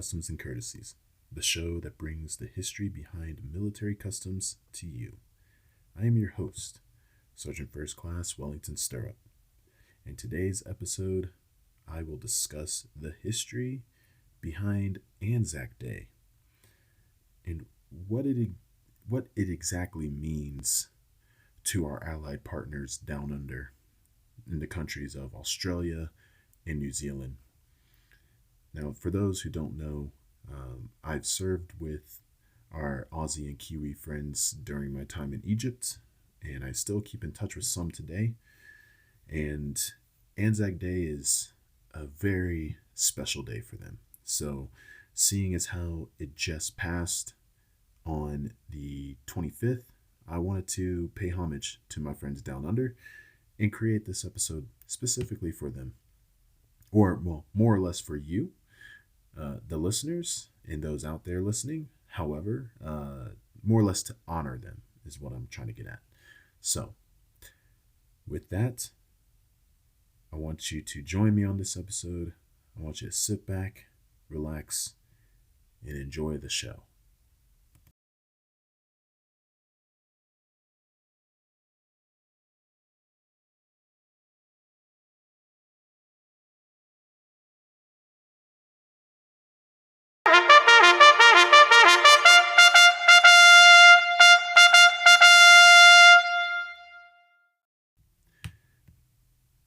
Customs and Courtesies, the show that brings the history behind military customs to you. I am your host, Sergeant First Class Wellington Stirrup. In today's episode, I will discuss the history behind ANZAC Day and what it exactly means to our allied partners down under in the countries of Australia and New Zealand. Now, for those who don't know, I've served with our Aussie and Kiwi friends during my time in Egypt, and I still keep in touch with some today. And ANZAC Day is a very special day for them. So, seeing as how it just passed on the 25th, I wanted to pay homage to my friends down under and create this episode specifically for them. Or, well, more or less for you, the listeners and those out there listening. However, more or less to honor them is what I'm trying to get at. So, with that, I want you to join me on this episode. I want you to sit back, relax, and enjoy the show.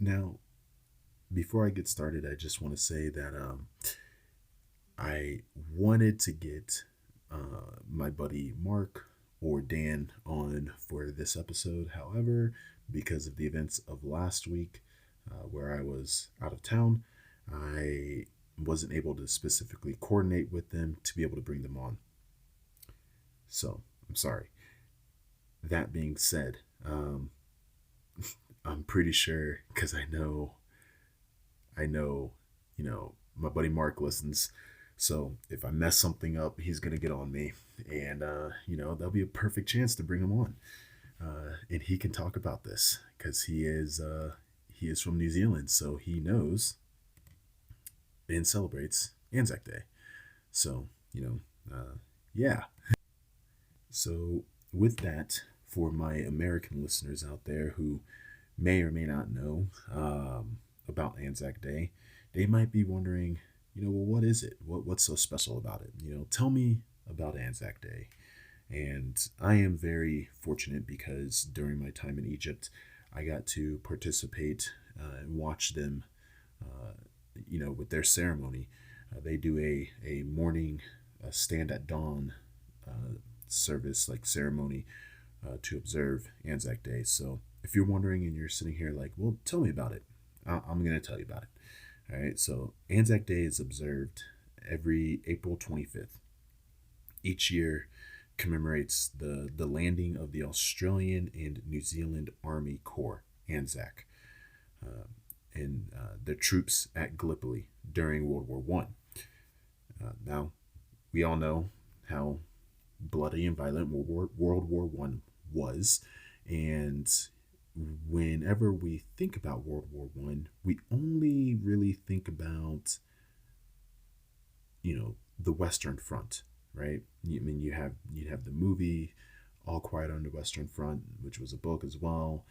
Now, before I get started, I just want to say that I wanted to get my buddy Mark or Dan on for this episode. However, because of the events of last week where I was out of town, I wasn't able to specifically coordinate with them to be able to bring them on. So, I'm sorry. That being said, I'm pretty sure because I know, my buddy Mark listens. So if I mess something up, he's gonna get on me, and that'll be a perfect chance to bring him on, and he can talk about this because he is from New Zealand, so he knows and celebrates Anzac Day. So yeah. So with that, for my American listeners out there who may or may not know about Anzac Day, they might be wondering, well, what is it? What's so special about it? Tell me about Anzac Day. And I am very fortunate because during my time in Egypt, I got to participate and watch them, with their ceremony. They do a morning stand at dawn service, like ceremony, to observe Anzac Day. So if you're wondering and you're sitting here like, well, tell me about it, I'm going to tell you about it. All right. So Anzac Day is observed every April 25th. Each year commemorates the landing of the Australian and New Zealand Army Corps, ANZAC, and their troops at Gallipoli during World War One. Now, we all know how bloody and violent World War One was, and whenever we think about World War One, we only really think about the Western Front, right? I mean, you'd have the movie All Quiet on the Western Front, which was a book as well.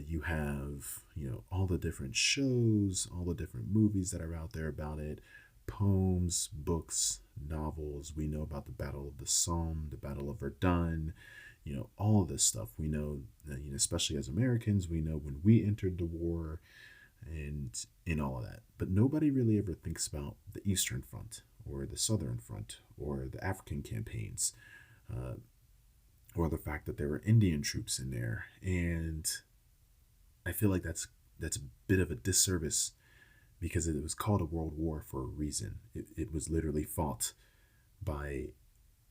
You have all the different shows, all the different movies that are out there about it, poems, books, novels. We know about the Battle of the Somme, the Battle of Verdun. All of this stuff we know, especially as Americans, we know when we entered the war and in all of that. But nobody really ever thinks about the Eastern Front or the Southern Front or the African campaigns, or the fact that there were Indian troops in there. And I feel like that's a bit of a disservice because it was called a world war for a reason. It was literally fought by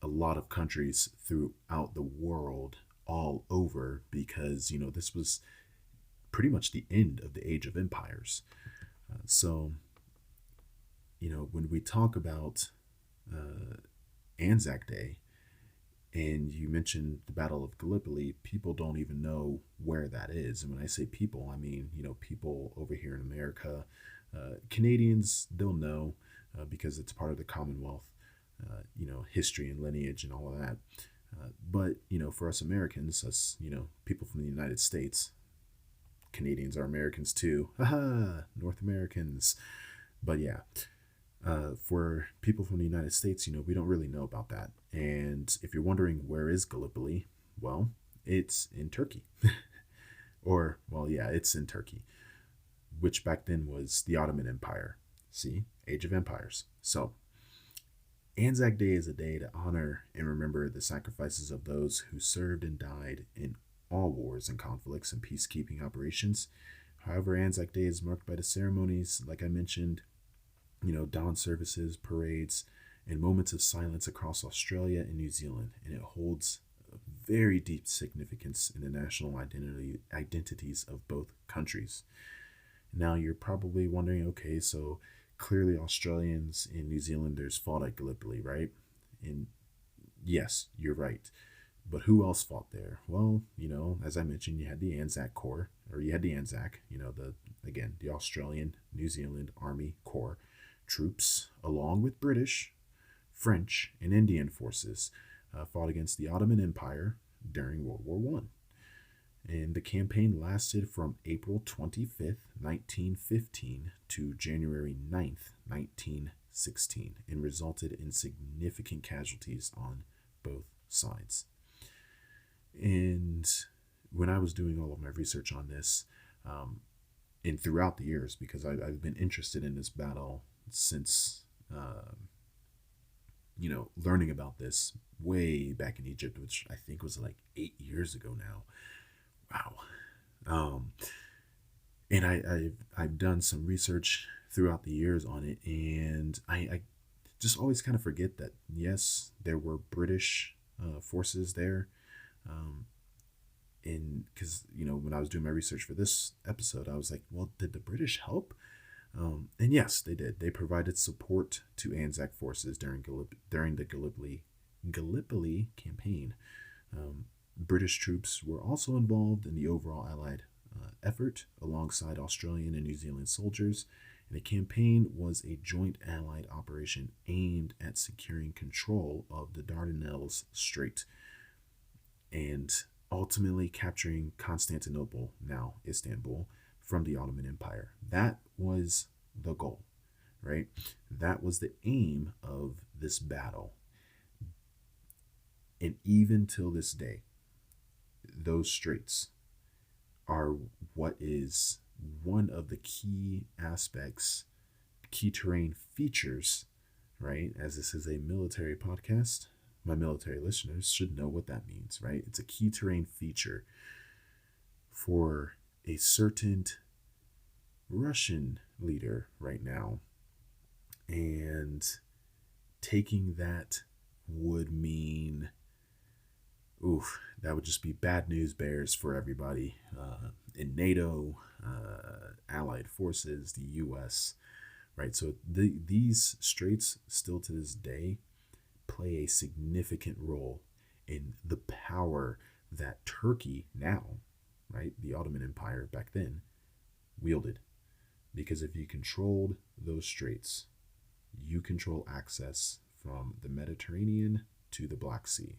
a lot of countries throughout the world, all over, because this was pretty much the end of the age of empires. So when we talk about Anzac Day, and you mentioned the Battle of Gallipoli, people don't even know where that is. And when I say people, I mean people over here in America. Canadians, they'll know because it's part of the Commonwealth. history and lineage and all of that. But, for us Americans, us, people from the United States, Canadians are Americans too. Haha, North Americans. But yeah, for people from the United States, we don't really know about that. And if you're wondering where is Gallipoli, well, it's in Turkey. Or, well, yeah, it's in Turkey, which back then was the Ottoman Empire. See, Age of Empires. So, Anzac Day is a day to honor and remember the sacrifices of those who served and died in all wars and conflicts and peacekeeping operations. However, Anzac Day is marked by the ceremonies, like I mentioned, dawn services, parades, and moments of silence across Australia and New Zealand, and it holds a very deep significance in the national identities of both countries. Now, you're probably wondering, okay, so clearly Australians and New Zealanders fought at Gallipoli, right? And yes, you're right. But who else fought there? Well, as I mentioned, you had the Anzac Corps, or you had the Anzac, the Australian, New Zealand Army Corps troops, along with British, French, and Indian forces, fought against the Ottoman Empire during World War One. And the campaign lasted from April 25th, 1915 to January 9th, 1916, and resulted in significant casualties on both sides. And when I was doing all of my research on this, and throughout the years, because I've been interested in this battle since, learning about this way back in Egypt, which I think was like 8 years ago now. Wow. And I've done some research throughout the years on it, and I just always kind of forget that, yes, there were British forces there. And because, when I was doing my research for this episode, I was like, well, did the British help? And yes, they did. They provided support to Anzac forces during the Gallipoli campaign. British troops were also involved in the overall Allied effort alongside Australian and New Zealand soldiers. And the campaign was a joint Allied operation aimed at securing control of the Dardanelles Strait and ultimately capturing Constantinople, now Istanbul, from the Ottoman Empire. That was the goal, right? That was the aim of this battle. And even till this day, those straits are what is one of the key aspects, key terrain features, right? As this is a military podcast, my military listeners should know what that means, right? It's a key terrain feature for a certain Russian leader right now. And taking that would mean, that would just be bad news bears for everybody in NATO, Allied forces, the U.S., right? So these straits still to this day play a significant role in the power that Turkey now, right, the Ottoman Empire back then, wielded. Because if you controlled those straits, you control access from the Mediterranean to the Black Sea.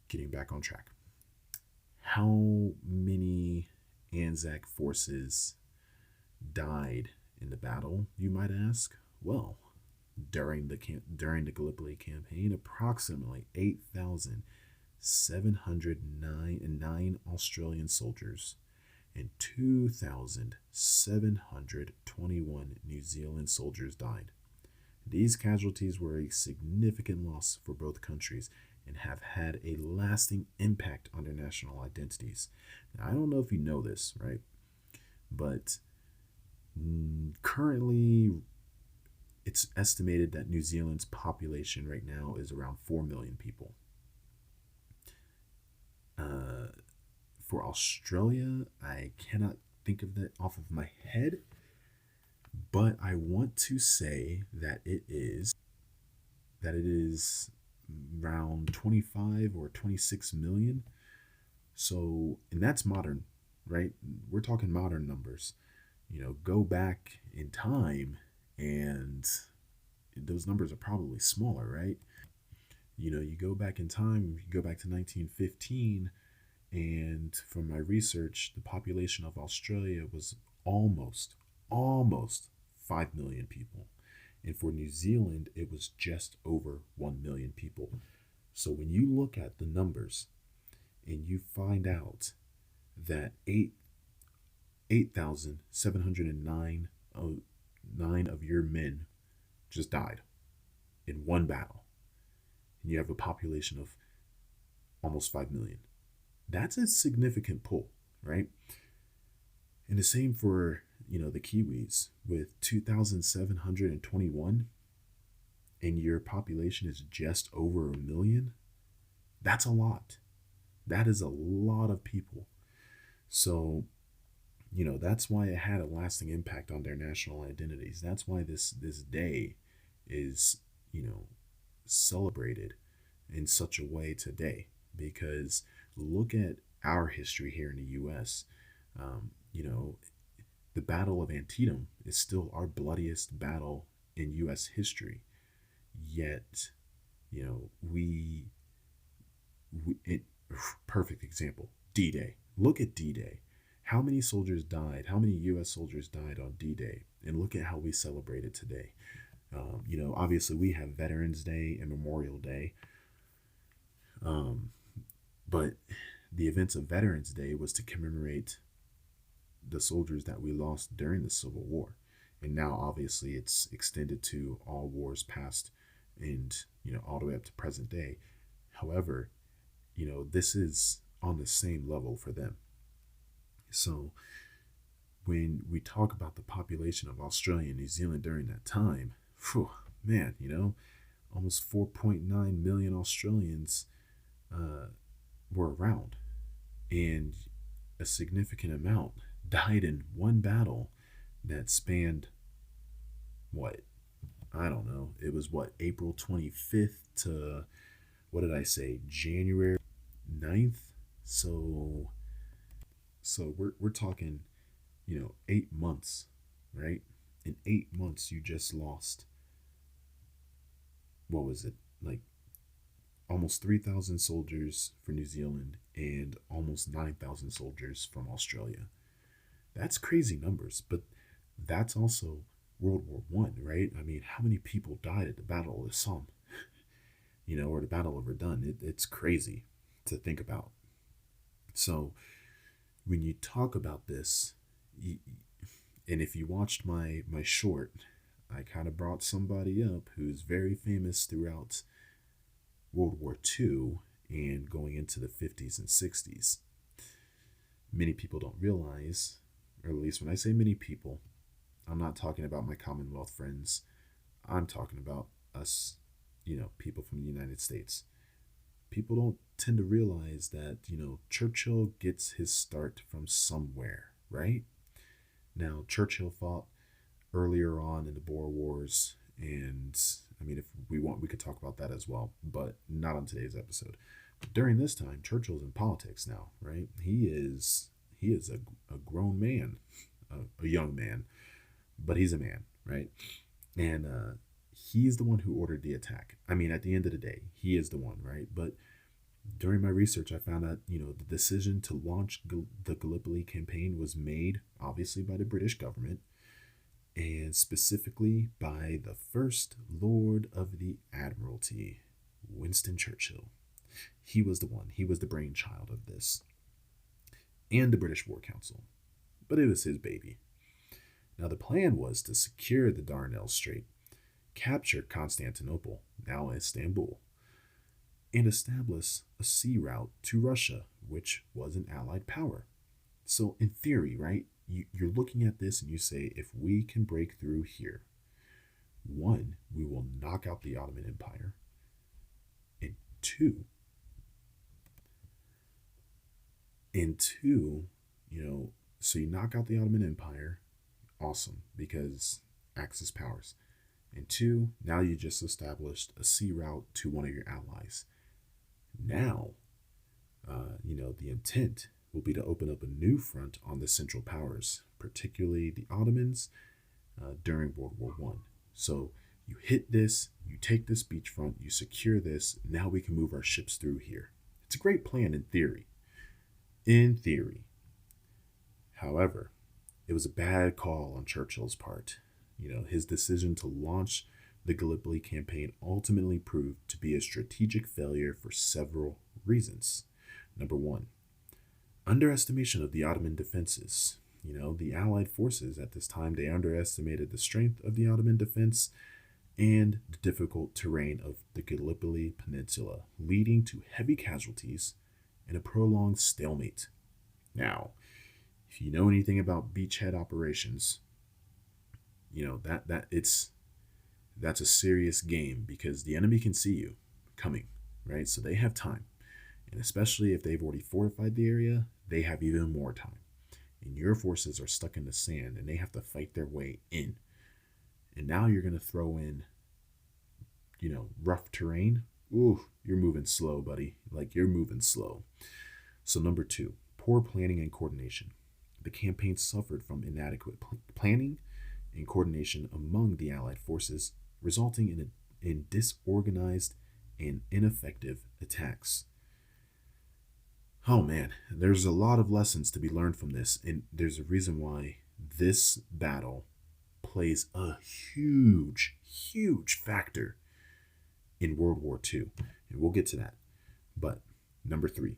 Getting back on track. How many Anzac forces died in the battle, you might ask? Well, during the Gallipoli campaign, approximately 8,709 Australian soldiers and 2,721 New Zealand soldiers died. These casualties were a significant loss for both countries and have had a lasting impact on their national identities. Now, I don't know if you know this, right? But currently, it's estimated that New Zealand's population right now is around 4 million people. For Australia, I cannot think of that off of my head, but I want to say that it is around 25 or 26 million. So, and that's modern, right? We're talking modern numbers. Go back in time and those numbers are probably smaller, right? You go back in time, you go back to 1915, and from my research, the population of Australia was almost 5 million people. And for New Zealand, it was just over 1 million people. So when you look at the numbers and you find out that 8,709 nine of your men just died in one battle, and you have a population of almost 5 million. That's a significant pull, right? And the same for, the Kiwis with 2,721, and your population is just over a million. That's a lot. That is a lot of people. So, that's why it had a lasting impact on their national identities. That's why this day is, celebrated in such a way today. Because look at our history here in the U.S. You know, the Battle of Antietam is still our bloodiest battle in U.S. history. Yet, it, perfect example, D-Day. Look at D-Day. How many soldiers died? How many U.S. soldiers died on D-Day? And look at how we celebrate it today. Obviously we have Veterans Day and Memorial Day. But the events of Veterans Day was to commemorate the soldiers that we lost during the Civil War. And now obviously it's extended to all wars past and, all the way up to present day. However, this is on the same level for them. So when we talk about the population of Australia and New Zealand during that time, man, almost 4.9 million Australians were around, and a significant amount died in one battle that spanned what? I don't know. It was what, April 25th to, what did I say, January 9th? So we're talking, 8 months, right? In 8 months, you just lost, what was it, like almost 3,000 soldiers for New Zealand and almost 9,000 soldiers from Australia. That's crazy numbers, but that's also World War One, right? I mean, how many people died at the Battle of Somme, or the Battle of Verdun? It's crazy to think about. So when you talk about this, and if you watched my short, I kind of brought somebody up who's very famous throughout World War II and going into the 50s and 60s. Many people don't realize, or at least when I say many people, I'm not talking about my Commonwealth friends. I'm talking about us, people from the United States. People don't tend to realize that, Churchill gets his start from somewhere, right? Now, Churchill fought earlier on in the Boer Wars, and I mean, if we want, we could talk about that as well, but not on today's episode. But during this time, Churchill's in politics now, right? He is a grown man, a young man, but he's a man, right? And he's the one who ordered the attack. I mean, at the end of the day, he is the one, right? But during my research, I found out, the decision to launch the Gallipoli campaign was made, obviously, by the British government, and specifically by the First Lord of the Admiralty, Winston Churchill. He was the one. He was the brainchild of this, and the British War Council. But it was his baby. Now, the plan was to secure the Dardanelles Strait, capture Constantinople, now Istanbul, and establish a sea route to Russia, which was an allied power. So, in theory, right, you're looking at this and you say, if we can break through here, one, we will knock out the Ottoman Empire, and two, so you knock out the Ottoman Empire, awesome, because Axis powers. And two, now you just established a sea route to one of your allies. Now, the intent will be to open up a new front on the Central Powers, particularly the Ottomans, during World War One. So You hit this, you take this beachfront, you secure this, now we can move our ships through here. It's a great plan in theory. In theory. However, it was a bad call on Churchill's part. His decision to launch the Gallipoli campaign ultimately proved to be a strategic failure for several reasons. Number one, underestimation of the Ottoman defenses. The Allied forces at this time, they underestimated the strength of the Ottoman defense and the difficult terrain of the Gallipoli Peninsula, leading to heavy casualties and a prolonged stalemate. Now, if you know anything about beachhead operations, that's a serious game because the enemy can see you coming, right? So they have time. And especially if they've already fortified the area, they have even more time. And your forces are stuck in the sand and they have to fight their way in. And now you're going to throw in, rough terrain. Ooh, you're moving slow, buddy. Like, you're moving slow. So number two, poor planning and coordination. The campaign suffered from inadequate planning and coordination among the Allied forces, resulting in disorganized and ineffective attacks. Oh man, there's a lot of lessons to be learned from this, and there's a reason why this battle plays a huge, huge factor in World War II, and we'll get to that. But number three,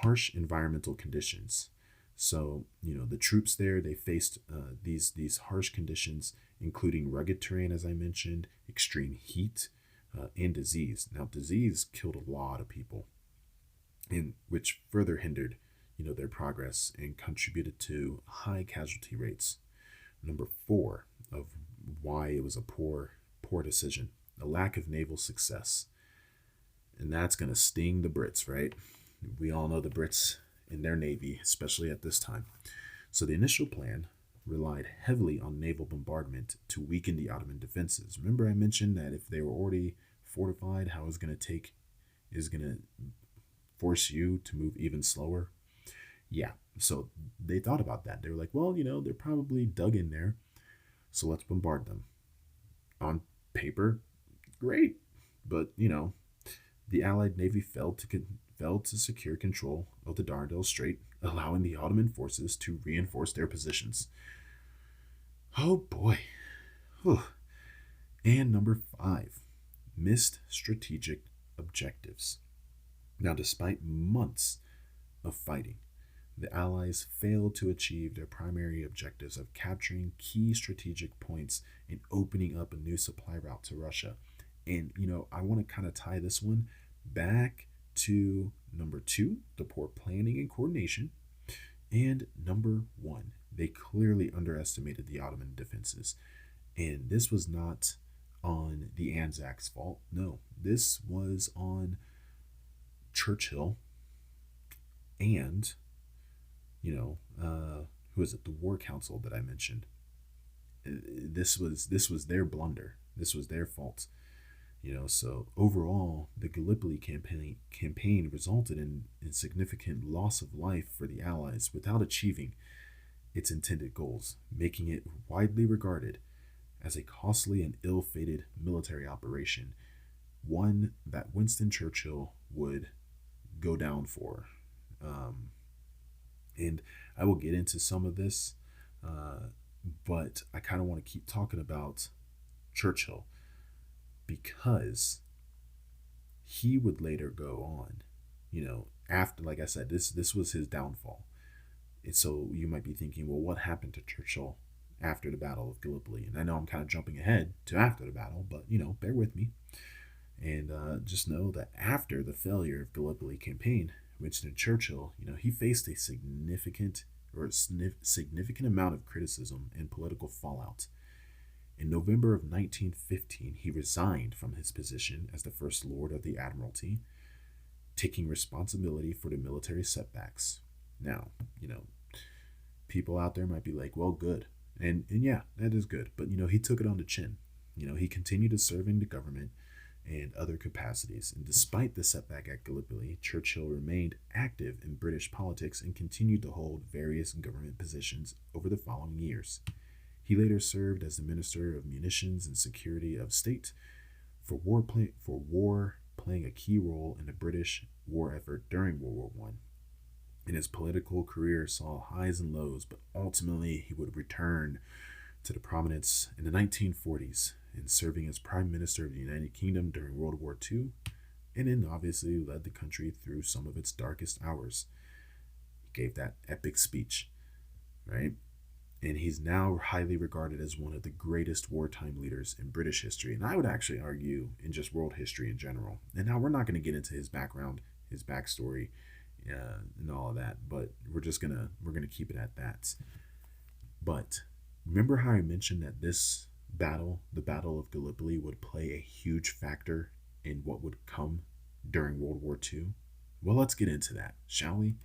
harsh environmental conditions. So, the troops there, they faced these harsh conditions, including rugged terrain, as I mentioned, extreme heat, and disease. Now, disease killed a lot of people, and which further hindered, their progress and contributed to high casualty rates. Number four of why it was a poor decision, a lack of naval success. And that's going to sting the Brits, right? We all know the Brits in their navy, especially at this time. So the initial plan relied heavily on naval bombardment to weaken the Ottoman defenses. Remember I mentioned that if they were already fortified, how it's going to force you to move even slower? Yeah, so they thought about that. They were like, well, they're probably dug in there, so let's bombard them. On paper, great, but the Allied Navy failed to secure control of the Dardanelles Strait, allowing the Ottoman forces to reinforce their positions. Oh boy. Whew. And number five, missed strategic objectives. Now, despite months of fighting, the Allies failed to achieve their primary objectives of capturing key strategic points and opening up a new supply route to Russia. And, I want to kind of tie this one back to number two, the poor planning and coordination, and number one, they clearly underestimated the Ottoman defenses. And this was not on the ANZAC's fault. No, this was on Churchill and, who is it? The War Council that I mentioned. This was their blunder. This was their fault. So overall, the Gallipoli campaign resulted in significant loss of life for the Allies without achieving its intended goals, making it widely regarded as a costly and ill-fated military operation, one that Winston Churchill would go down for. And I will get into some of this, but I kind of want to keep talking about Churchill because he would later go on, after, like I said, this was his downfall. And so you might be thinking, well, what happened to Churchill after the Battle of Gallipoli? And I know I'm kind of jumping ahead to after the battle, but, bear with me. And just know that after the failure of Gallipoli campaign, Winston Churchill, he faced a significant amount of criticism and political fallout. In November of 1915, he resigned from his position as the First Lord of the Admiralty, taking responsibility for the military setbacks. Now, people out there might be like, well, good. And yeah, that is good. But, he took it on the chin. He continued to serve in the government and other capacities. And despite the setback at Gallipoli, Churchill remained active in British politics and continued to hold various government positions over the following years. He later served as the Minister of Munitions and Security of State for war playing a key role in the British war effort during World War One. And his political career saw highs and lows, but ultimately he would return to the prominence in the 1940s in serving as Prime Minister of the United Kingdom during World War II, and then obviously led the country through some of its darkest hours. He gave that epic speech, right? And he's now highly regarded as one of the greatest wartime leaders in British history, and I would actually argue in just world history in general. And now we're not going to get into his background, his backstory, and all of that, but we're gonna keep it at that. But remember how I mentioned that this battle, the Battle of Gallipoli, would play a huge factor in what would come during World War II? Well, let's get into that, shall we?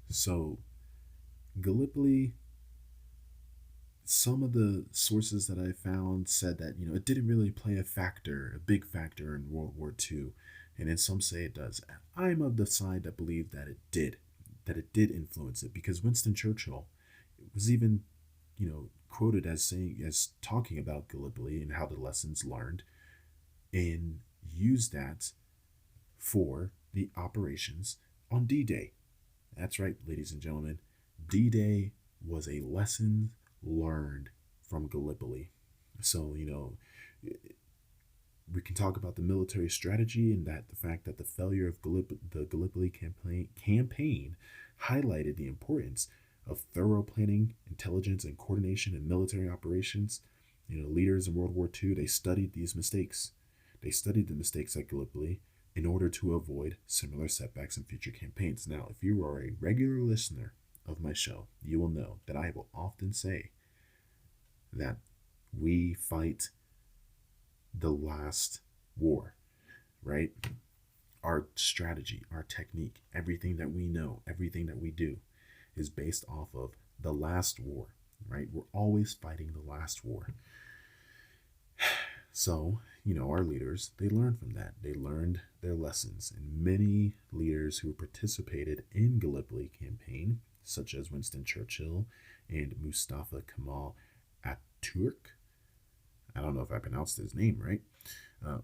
So, Gallipoli, some of the sources that I found said that, it didn't really play a big factor in World War II. And then some say it does. I'm of the side that believe that it did influence it, because Winston Churchill was even, quoted as talking about Gallipoli and how the lessons learned, and used that for the operations on D-Day. That's right, ladies and gentlemen. D-Day was a lesson learned from Gallipoli. So, we can talk about the military strategy and that the fact that the failure of the Gallipoli campaign highlighted the importance of thorough planning, intelligence, and coordination in military operations. Leaders in World War II, they studied these mistakes. They studied the mistakes at Gallipoli in order to avoid similar setbacks in future campaigns. Now, if you are a regular listener of my show, you will know that I will often say that we fight the last war, right? Our strategy, our technique, everything that we know, everything that we do is based off of the last war, right? We're always fighting the last war. So, our leaders, they learned from that. They learned their lessons. And many leaders who participated in Gallipoli campaign, such as Winston Churchill and Mustafa Kemal Atatürk, I don't know if I pronounced his name right,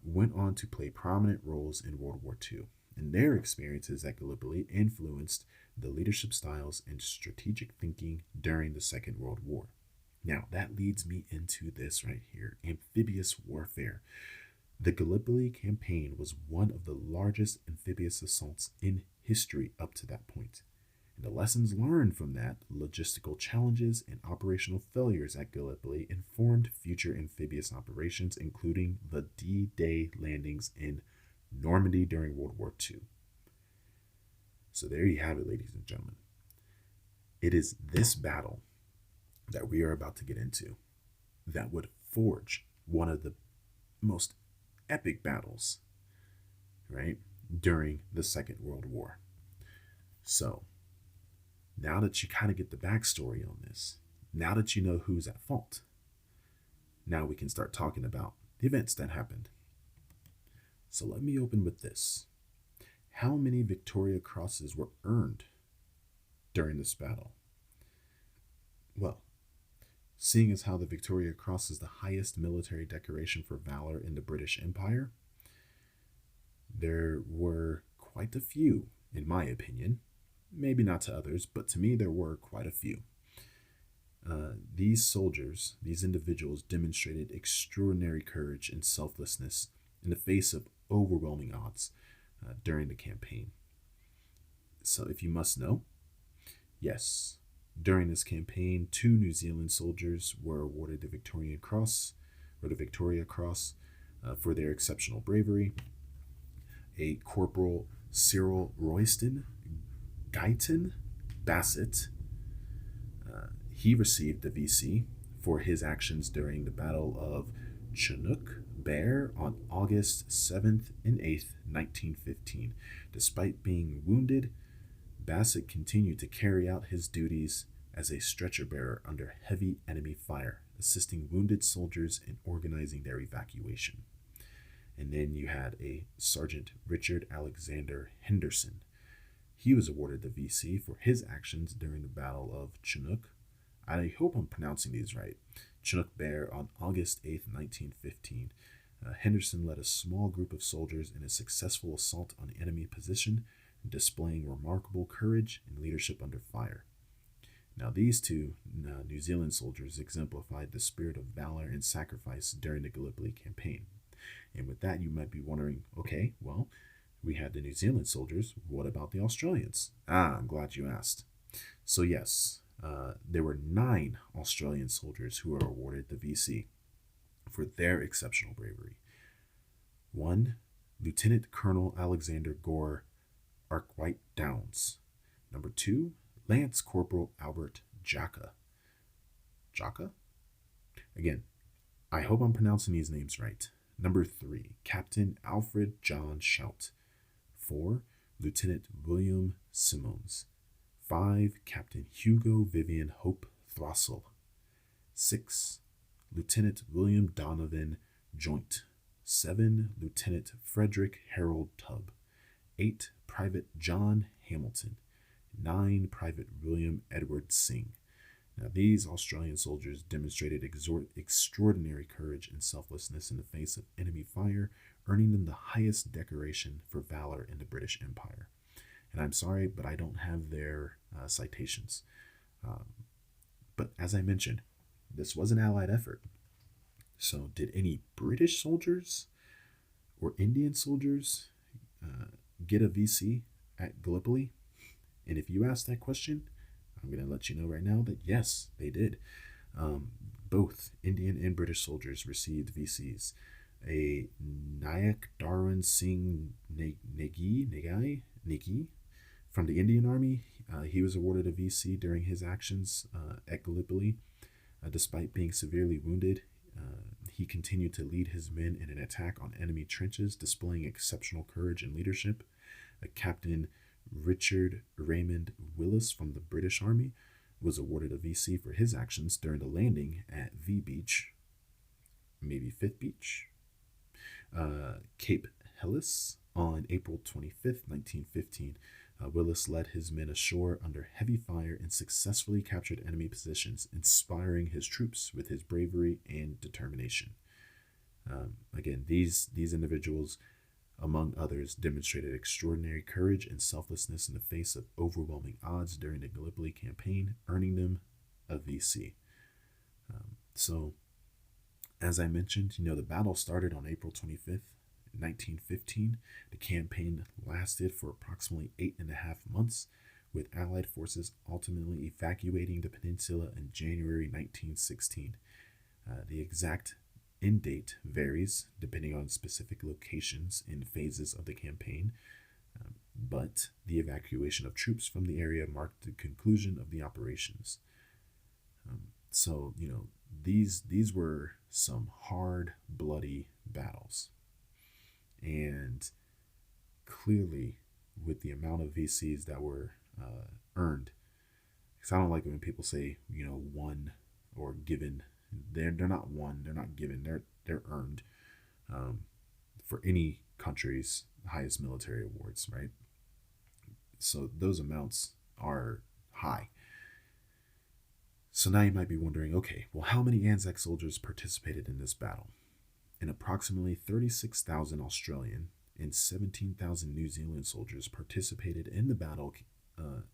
went on to play prominent roles in World War II. And their experiences at Gallipoli influenced the leadership styles and strategic thinking during the Second World War. Now, that leads me into this right here, amphibious warfare. The Gallipoli campaign was one of the largest amphibious assaults in history up to that point. And the lessons learned from that, logistical challenges and operational failures at Gallipoli, informed future amphibious operations, including the D-Day landings in Normandy during World War II. So there you have it, ladies and gentlemen. It is this battle that we are about to get into that would forge one of the most epic battles, right, during the Second World War. So, now that you kind of get the backstory on this, now that you know who's at fault, now we can start talking about the events that happened. So let me open with this. How many Victoria Crosses were earned during this battle? Well, seeing as how the Victoria Cross is the highest military decoration for valor in the British Empire, there were quite a few, in my opinion. Maybe not to others, but to me there were quite a few. These soldiers, these individuals, demonstrated extraordinary courage and selflessness in the face of overwhelming odds during the campaign. So if you must know, yes, during this campaign, 2 New Zealand soldiers were awarded the Victoria Cross for their exceptional bravery. A Corporal Cyril Royston Guyton Bassett, he received the VC for his actions during the Battle of Chinook Bear on August 7th and 8th, 1915. Despite being wounded, Bassett continued to carry out his duties as a stretcher bearer under heavy enemy fire, assisting wounded soldiers in organizing their evacuation. And then you had a Sergeant Richard Alexander Henderson. He was awarded the VC for his actions during the Battle of Chinook. I hope I'm pronouncing these right. Chinook Bear on August 8th, 1915. Henderson led a small group of soldiers in a successful assault on enemy position, displaying remarkable courage and leadership under fire. Now, these two New Zealand soldiers exemplified the spirit of valor and sacrifice during the Gallipoli campaign. And with that, you might be wondering, okay, well, we had the New Zealand soldiers. What about the Australians? I'm glad you asked. So, yes, there were 9 Australian soldiers who were awarded the VC for their exceptional bravery. 1. Lieutenant Colonel Alexander Gore Arkwright Downs. Number 2. Lance Corporal Albert Jacka. Jacka? Again, I hope I'm pronouncing these names right. Number 3. Captain Alfred John Shout. 4. Lieutenant William Simmons. 5. Captain Hugo Vivian Hope Throssell. 6. Lieutenant William Donovan Joint. 7. Lieutenant Frederick Harold Tubb. 8. Private John Hamilton. 9. Private William Edward Singh. Now, these Australian soldiers demonstrated extraordinary courage and selflessness in the face of enemy fire, earning them the highest decoration for valor in the British Empire. And I'm sorry, but I don't have their citations. But as I mentioned, this was an Allied effort. So did any British soldiers or Indian soldiers get a VC at Gallipoli? And if you ask that question, I'm going to let you know right now that yes, they did. Both Indian and British soldiers received VCs. A Nayak Darwin Singh Negi from the Indian Army, he was awarded a VC during his actions at Gallipoli. Despite being severely wounded, he continued to lead his men in an attack on enemy trenches, displaying exceptional courage and leadership. Captain Richard Raymond Willis from the British Army was awarded a VC for his actions during the landing at V Beach, maybe Fifth Beach, Cape Helles on April 25th, 1915. Willis led his men ashore under heavy fire and successfully captured enemy positions, inspiring his troops with his bravery and determination. Again, these individuals, among others, demonstrated extraordinary courage and selflessness in the face of overwhelming odds during the Gallipoli campaign, earning them a VC. So, as I mentioned, the battle started on April 25th, 1915. The campaign lasted for approximately 8.5 months, with Allied forces ultimately evacuating the peninsula in January 1916. The exact end date varies depending on specific locations and phases of the campaign, but the evacuation of troops from the area marked the conclusion of the operations. So, these were some hard, bloody battles. And clearly, with the amount of VCs that were earned, because I don't like when people say, won or given. They're not won, they're not given, they're earned for any country's highest military awards, right? So those amounts are high. So now you might be wondering, okay, well, how many ANZAC soldiers participated in this battle? And approximately 36,000 Australian and 17,000 New Zealand soldiers participated in the Battle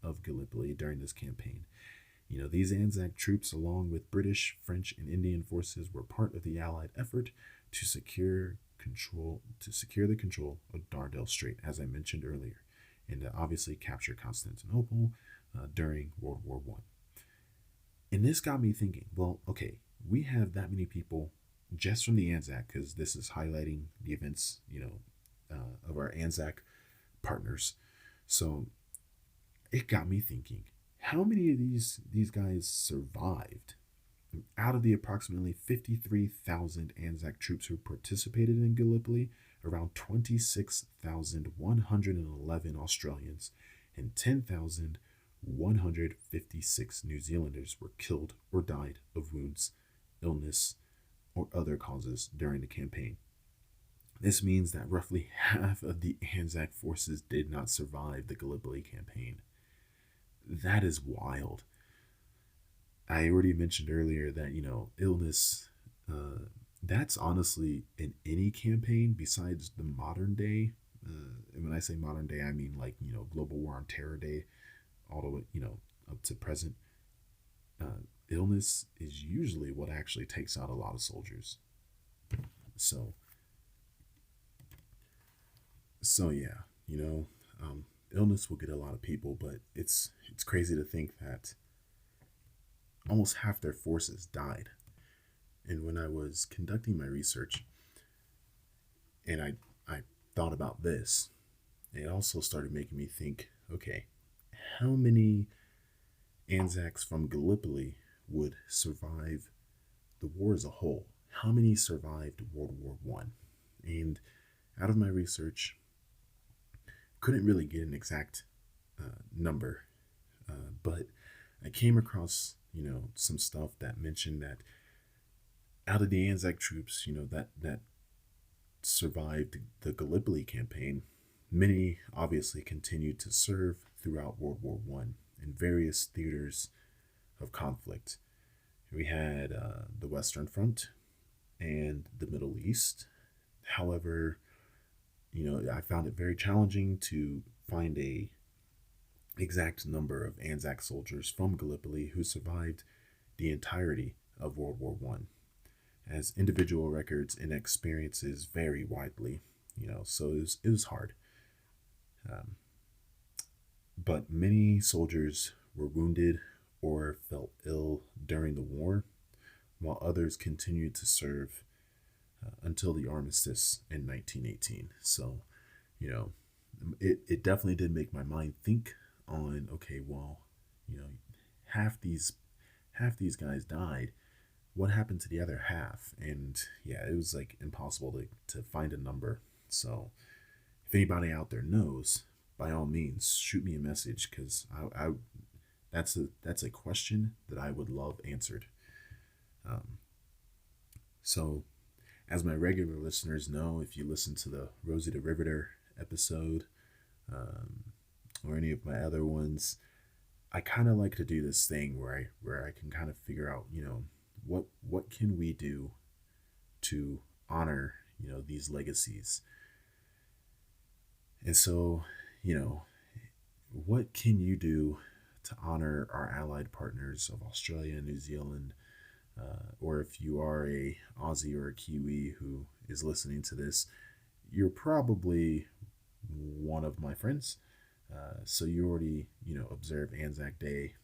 of Gallipoli during this campaign. These ANZAC troops, along with British, French, and Indian forces, were part of the Allied effort to secure the control of Dardanelles Strait, as I mentioned earlier, and to obviously capture Constantinople during World War I. And this got me thinking, well, okay, we have that many people just from the ANZAC, because this is highlighting the events, of our ANZAC partners. So it got me thinking, how many of these guys survived? Out of the approximately 53,000 ANZAC troops who participated in Gallipoli, around 26,111 Australians and 10,156 New Zealanders were killed or died of wounds, illness, or other causes during the campaign. This means that roughly half of the ANZAC forces did not survive the Gallipoli campaign. That is wild. I already mentioned earlier that, illness, that's honestly in any campaign besides the modern day. And when I say modern day, I mean like, Global War on Terror Day, all the way, up to present. Illness is usually what actually takes out a lot of soldiers. So, so yeah, you know, illness will get a lot of people, but it's crazy to think that almost half their forces died. And when I was conducting my research, and I thought about this, it also started making me think, okay, how many Anzacs from Gallipoli would survive the war as a whole? How many survived World War One? And out of my research, couldn't really get an exact number, but I came across some stuff that mentioned that out of the Anzac troops, that survived the Gallipoli campaign, many obviously continued to serve throughout World War One in various theaters of conflict. We had the Western Front and the Middle East. However, I found it very challenging to find a exact number of Anzac soldiers from Gallipoli who survived the entirety of World War One, as individual records and experiences vary widely. So it was hard. Um, but many soldiers were wounded or felt ill during the war, while others continued to serve until the armistice in 1918. So, you know, it definitely did make my mind think on, okay, well, you know, half these half these guys died. What happened to the other half? And yeah, it was like impossible to find a number. So if anybody out there knows, by all means, shoot me a message, because I that's a question that I would love answered. Um, so as my regular listeners know, if you listen to the Rosie the Riveter episode, um, or any of my other ones, I kind of like to do this thing where I can kind of figure out, what can we do to honor, these legacies. And so, you know, what can you do to honor our allied partners of Australia and New Zealand, or if you are a Aussie or a Kiwi who is listening to this, you're probably one of my friends. So you already, observe Anzac Day.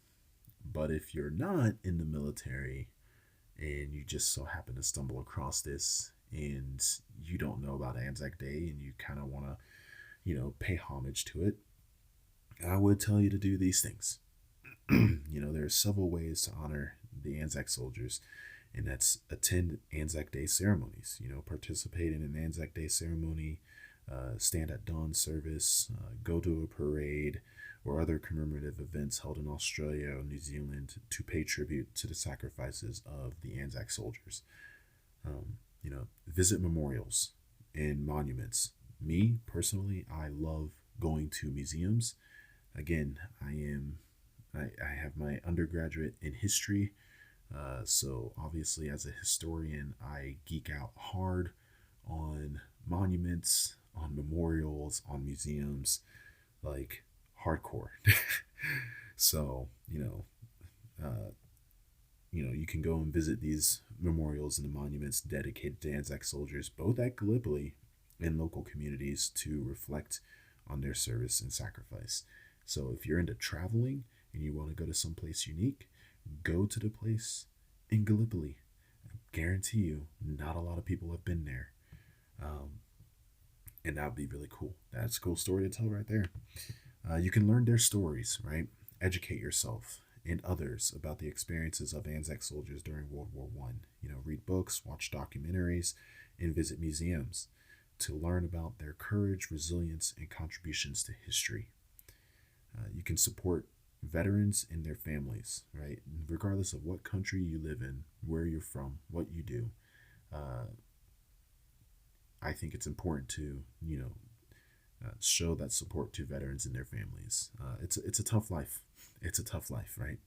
But if you're not in the military and you just so happen to stumble across this and you don't know about Anzac Day and you kind of want to, pay homage to it, I would tell you to do these things. There are several ways to honor the Anzac soldiers, and that's attend Anzac Day ceremonies. Participate in an Anzac Day ceremony, stand at dawn service, go to a parade or other commemorative events held in Australia or New Zealand to pay tribute to the sacrifices of the Anzac soldiers. Visit memorials and monuments. Me personally, I love going to museums. Again, I have my undergraduate in history, so obviously as a historian, I geek out hard on monuments, on memorials, on museums, like hardcore. So you can go and visit these memorials and the monuments dedicated to Anzac soldiers, both at Gallipoli and local communities, to reflect on their service and sacrifice. So if you're into traveling and you want to go to someplace unique, go to the place in Gallipoli. I guarantee you, not a lot of people have been there. Um, and that would be really cool. That's a cool story to tell right there. You can learn their stories, right? Educate yourself and others about the experiences of Anzac soldiers during World War One. Read books, watch documentaries, and visit museums to learn about their courage, resilience, and contributions to history. You can support veterans and their families, right? Regardless of what country you live in, where you're from, what you do. Uh, I think it's important to, show that support to veterans and their families. It's a tough life. It's a tough life, right?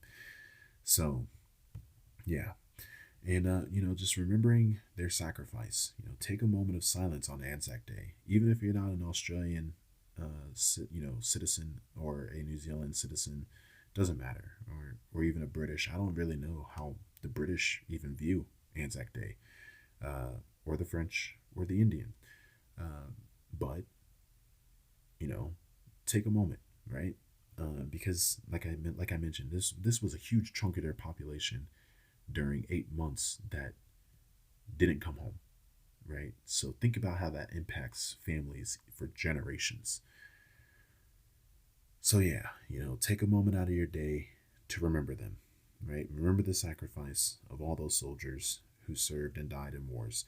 So, Yeah. And, just remembering their sacrifice. Take a moment of silence on Anzac Day. Even if you're not an Australian, citizen or a New Zealand citizen, doesn't matter. Or even a British. I don't really know how the British even view Anzac Day, or the French, or the Indian. Uh, but, you know, take a moment, right? Because like I mentioned, this was a huge chunk of their population during 8 months that didn't come home, right? So think about how that impacts families for generations. So yeah, take a moment out of your day to remember them, right? Remember the sacrifice of all those soldiers who served and died in wars.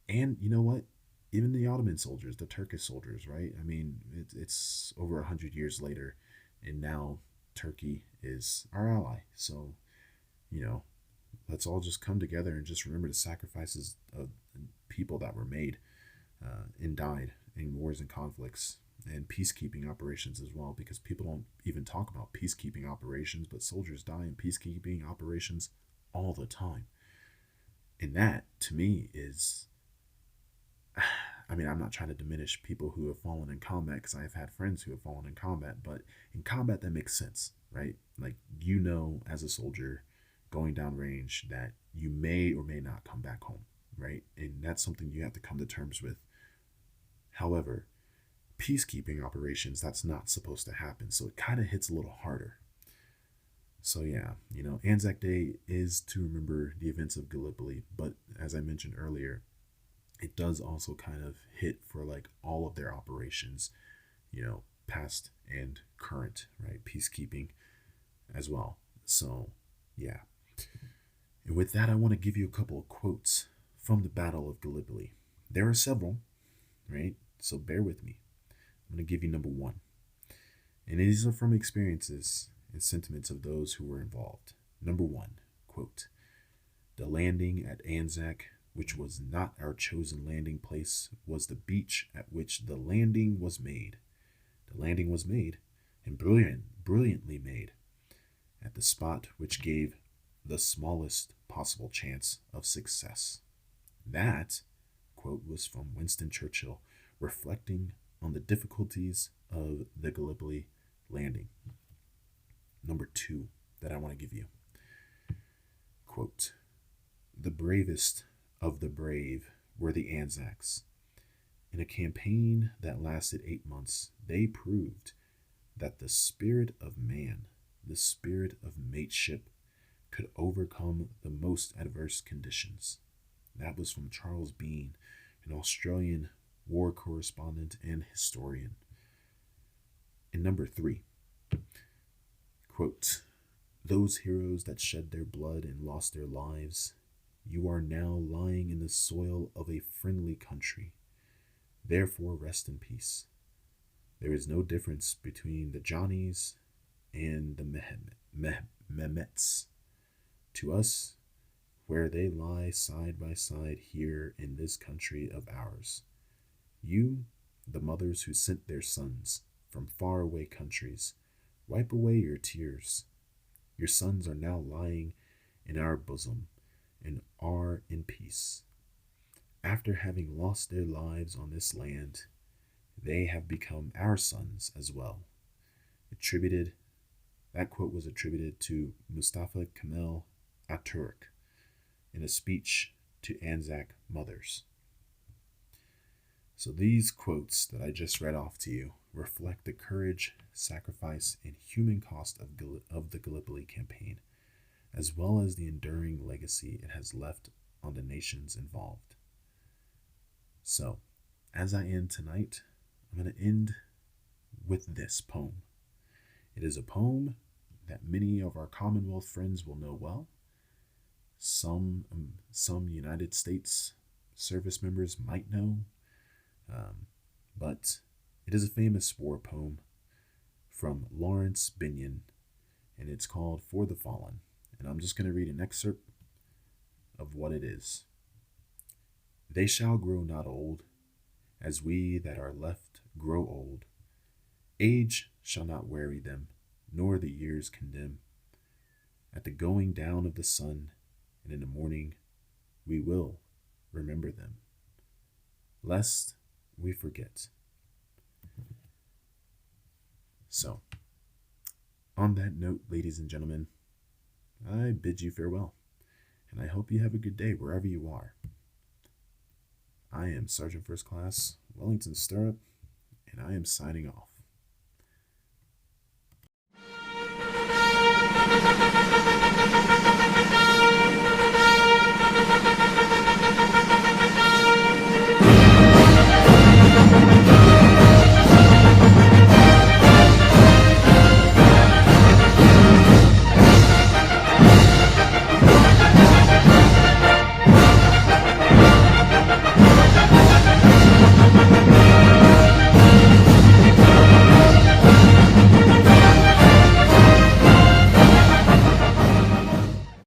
And you know what? Even the Ottoman soldiers, the Turkish soldiers, right? I mean, it's over 100 years later, and now Turkey is our ally. So, you know, let's all just come together and just remember the sacrifices of people that were made, and died in wars and conflicts and peacekeeping operations as well, because people don't even talk about peacekeeping operations, but soldiers die in peacekeeping operations all the time. And that, to me, is, I mean, I'm not trying to diminish people who have fallen in combat, because I've had friends who have fallen in combat, but in combat, that makes sense, right? Like, as a soldier going down range, that you may or may not come back home, right? And that's something you have to come to terms with. However, peacekeeping operations, that's not supposed to happen. So it kind of hits a little harder. So yeah, Anzac Day is to remember the events of Gallipoli, but as I mentioned earlier, it does also kind of hit for like all of their operations, past and current, right? Peacekeeping as well. So yeah. And with that, I want to give you a couple of quotes from the Battle of Gallipoli. There are several, right? So bear with me. I'm going to give you number one. And these are from experiences and sentiments of those who were involved. Number one, quote, "The landing at Anzac, which was not our chosen landing place, was the beach at which the landing was made. The landing was made, and brilliantly made, at the spot which gave the smallest possible chance of success." That quote was from Winston Churchill, reflecting on the difficulties of the Gallipoli landing. Number two that I want to give you, quote, "The bravest of the brave were the Anzacs. In a campaign that lasted 8 months, they proved that the spirit of man, the spirit of mateship, could overcome the most adverse conditions." That was from Charles Bean, an Australian war correspondent and historian. And number three, quote, "Those heroes that shed their blood and lost their lives, you are now lying in the soil of a friendly country. Therefore, rest in peace. There is no difference between the Johnnies and the Mehmets. To us, where they lie side by side here in this country of ours. You, the mothers who sent their sons from faraway countries, wipe away your tears. Your sons are now lying in our bosom and are in peace. After having lost their lives on this land, they have become our sons as well." That quote was attributed to Mustafa Kemal Atatürk in a speech to Anzac mothers. So these quotes that I just read off to you reflect the courage, sacrifice, and human cost of the Gallipoli campaign, as well as the enduring legacy it has left on the nations involved. So, as I end tonight, I'm going to end with this poem. It is a poem that many of our Commonwealth friends will know well. Some United States service members might know, but it is a famous war poem from Lawrence Binyon, and it's called "For the Fallen." And I'm just going to read an excerpt of what it is. "They shall grow not old, as we that are left grow old. Age shall not weary them, nor the years condemn. At the going down of the sun, and in the morning we will remember them, lest we forget. So, on that note, ladies and gentlemen, I bid you farewell, and I hope you have a good day wherever you are. I am Sergeant First Class Wellington Stirrup, and I am signing off.